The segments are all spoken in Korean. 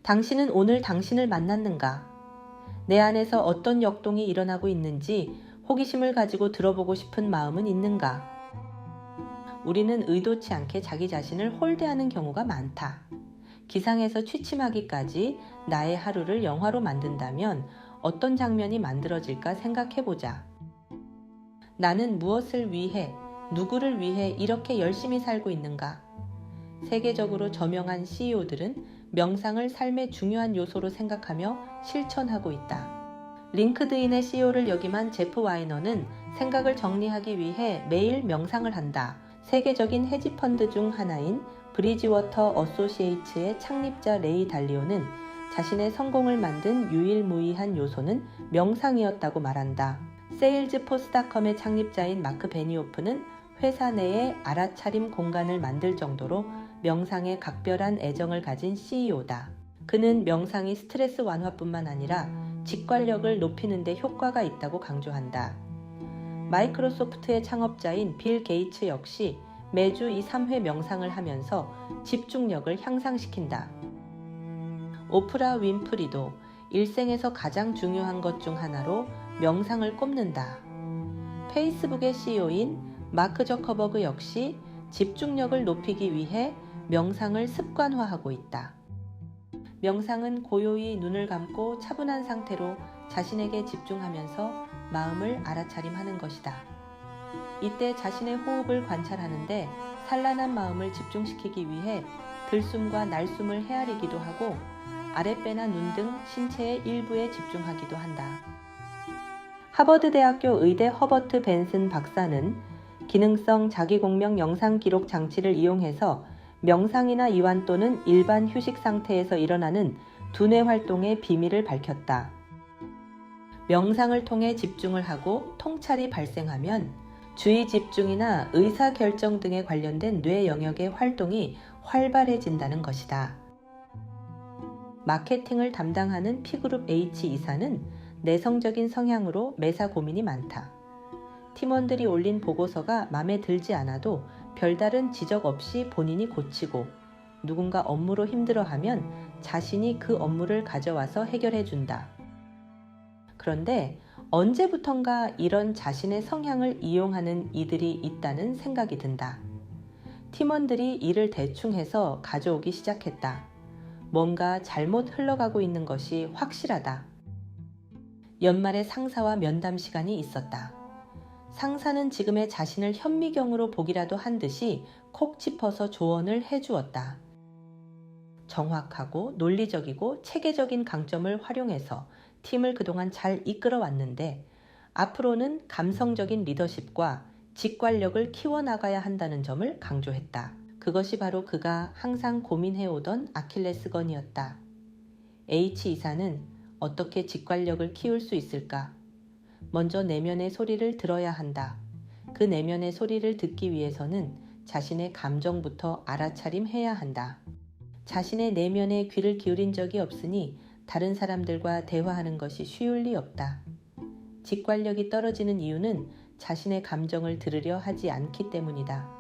당신은 오늘 당신을 만났는가? 내 안에서 어떤 역동이 일어나고 있는지 호기심을 가지고 들어보고 싶은 마음은 있는가? 우리는 의도치 않게 자기 자신을 홀대하는 경우가 많다. 기상에서 취침하기까지 나의 하루를 영화로 만든다면 어떤 장면이 만들어질까 생각해보자. 나는 무엇을 위해, 누구를 위해 이렇게 열심히 살고 있는가? 세계적으로 저명한 CEO들은 명상을 삶의 중요한 요소로 생각하며 실천하고 있다. 링크드인의 CEO를 역임한 제프 와이너는 생각을 정리하기 위해 매일 명상을 한다. 세계적인 헤지펀드 중 하나인 브리지워터 어소시에이츠의 창립자 레이 달리오는 자신의 성공을 만든 유일무이한 요소는 명상이었다고 말한다. 세일즈포스닷컴의 창립자인 마크 베니오프는 회사 내에 알아차림 공간을 만들 정도로 명상에 각별한 애정을 가진 CEO다. 그는 명상이 스트레스 완화뿐만 아니라 직관력을 높이는 데 효과가 있다고 강조한다. 마이크로소프트의 창업자인 빌 게이츠 역시 매주 2-3회 명상을 하면서 집중력을 향상시킨다. 오프라 윈프리도 일생에서 가장 중요한 것 중 하나로 명상을 꼽는다. 페이스북의 CEO인 마크 저커버그 역시 집중력을 높이기 위해 명상을 습관화하고 있다. 명상은 고요히 눈을 감고 차분한 상태로 자신에게 집중하면서 마음을 알아차림하는 것이다. 이때 자신의 호흡을 관찰하는데 산란한 마음을 집중시키기 위해 들숨과 날숨을 헤아리기도 하고 아랫배나 눈 등 신체의 일부에 집중하기도 한다. 하버드대학교 의대 허버트 벤슨 박사는 기능성 자기공명 영상 기록 장치를 이용해서 명상이나 이완 또는 일반 휴식 상태에서 일어나는 두뇌 활동의 비밀을 밝혔다. 명상을 통해 집중을 하고 통찰이 발생하면 주의 집중이나 의사결정 등에 관련된 뇌 영역의 활동이 활발해진다는 것이다. 마케팅을 담당하는 P그룹 H 이사는 내성적인 성향으로 매사 고민이 많다. 팀원들이 올린 보고서가 마음에 들지 않아도 별다른 지적 없이 본인이 고치고 누군가 업무로 힘들어하면 자신이 그 업무를 가져와서 해결해준다. 그런데 언제부턴가 이런 자신의 성향을 이용하는 이들이 있다는 생각이 든다. 팀원들이 일을 대충 해서 가져오기 시작했다. 뭔가 잘못 흘러가고 있는 것이 확실하다. 연말에 상사와 면담 시간이 있었다. 상사는 지금의 자신을 현미경으로 보기라도 한 듯이 콕 짚어서 조언을 해주었다. 정확하고 논리적이고 체계적인 강점을 활용해서 팀을 그동안 잘 이끌어 왔는데 앞으로는 감성적인 리더십과 직관력을 키워나가야 한다는 점을 강조했다. 그것이 바로 그가 항상 고민해오던 아킬레스건이었다. H 이사는 어떻게 직관력을 키울 수 있을까? 먼저 내면의 소리를 들어야 한다. 그 내면의 소리를 듣기 위해서는 자신의 감정부터 알아차림해야 한다. 자신의 내면에 귀를 기울인 적이 없으니 다른 사람들과 대화하는 것이 쉬울 리 없다. 직관력이 떨어지는 이유는 자신의 감정을 들으려 하지 않기 때문이다.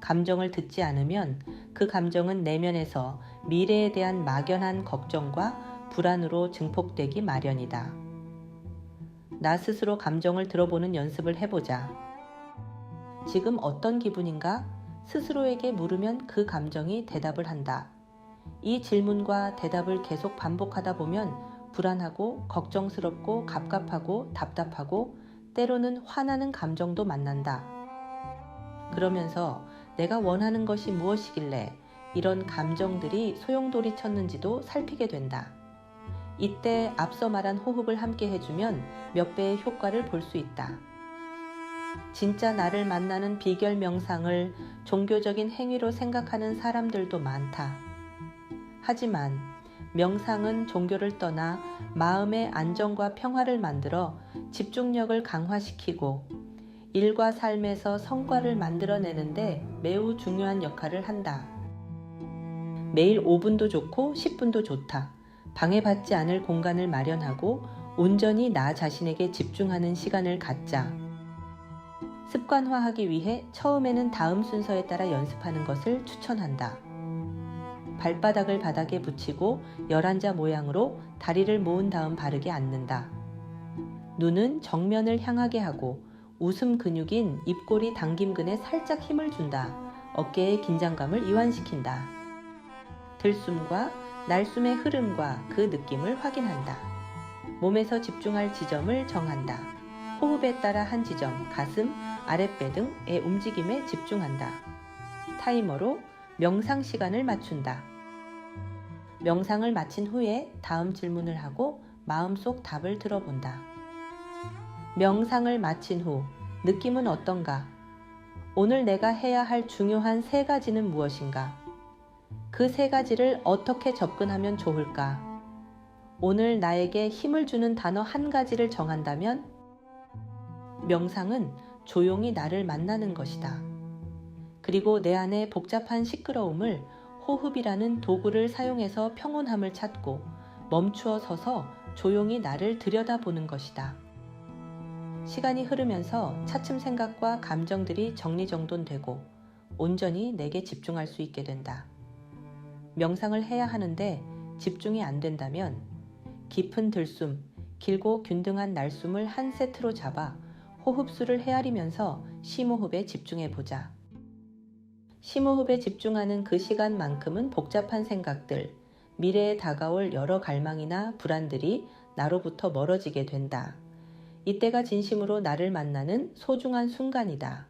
감정을 듣지 않으면 그 감정은 내면에서 미래에 대한 막연한 걱정과 불안으로 증폭되기 마련이다. 나 스스로 감정을 들어보는 연습을 해보자. 지금 어떤 기분인가? 스스로에게 물으면 그 감정이 대답을 한다. 이 질문과 대답을 계속 반복하다 보면 불안하고 걱정스럽고 갑갑하고 답답하고 때로는 화나는 감정도 만난다. 그러면서 내가 원하는 것이 무엇이길래 이런 감정들이 소용돌이쳤는지도 살피게 된다. 이때 앞서 말한 호흡을 함께 해주면 몇 배의 효과를 볼 수 있다. 진짜 나를 만나는 비결 명상을 종교적인 행위로 생각하는 사람들도 많다. 하지만 명상은 종교를 떠나 마음의 안정과 평화를 만들어 집중력을 강화시키고 일과 삶에서 성과를 만들어내는데 매우 중요한 역할을 한다. 매일 5분도 좋고 10분도 좋다. 방해받지 않을 공간을 마련하고 온전히 나 자신에게 집중하는 시간을 갖자. 습관화하기 위해 처음에는 다음 순서에 따라 연습하는 것을 추천한다. 발바닥을 바닥에 붙이고 열앉아 모양으로 다리를 모은 다음 바르게 앉는다. 눈은 정면을 향하게 하고 웃음 근육인 입꼬리 당김근에 살짝 힘을 준다. 어깨의 긴장감을 이완시킨다. 들숨과 날숨의 흐름과 그 느낌을 확인한다. 몸에서 집중할 지점을 정한다. 호흡에 따라 한 지점, 가슴, 아랫배 등의 움직임에 집중한다. 타이머로 명상 시간을 맞춘다. 명상을 마친 후에 다음 질문을 하고 마음속 답을 들어본다. 명상을 마친 후 느낌은 어떤가? 오늘 내가 해야 할 중요한 3가지는 무엇인가? 그 3가지를 어떻게 접근하면 좋을까? 오늘 나에게 힘을 주는 단어 1가지를 정한다면 명상은 조용히 나를 만나는 것이다. 그리고 내 안의 복잡한 시끄러움을 호흡이라는 도구를 사용해서 평온함을 찾고 멈추어 서서 조용히 나를 들여다보는 것이다. 시간이 흐르면서 차츰 생각과 감정들이 정리정돈되고 온전히 내게 집중할 수 있게 된다. 명상을 해야 하는데 집중이 안 된다면 깊은 들숨, 길고 균등한 날숨을 한 세트로 잡아 호흡수를 헤아리면서 심호흡에 집중해보자. 심호흡에 집중하는 그 시간만큼은 복잡한 생각들, 미래에 다가올 여러 갈망이나 불안들이 나로부터 멀어지게 된다. 이때가 진심으로 나를 만나는 소중한 순간이다.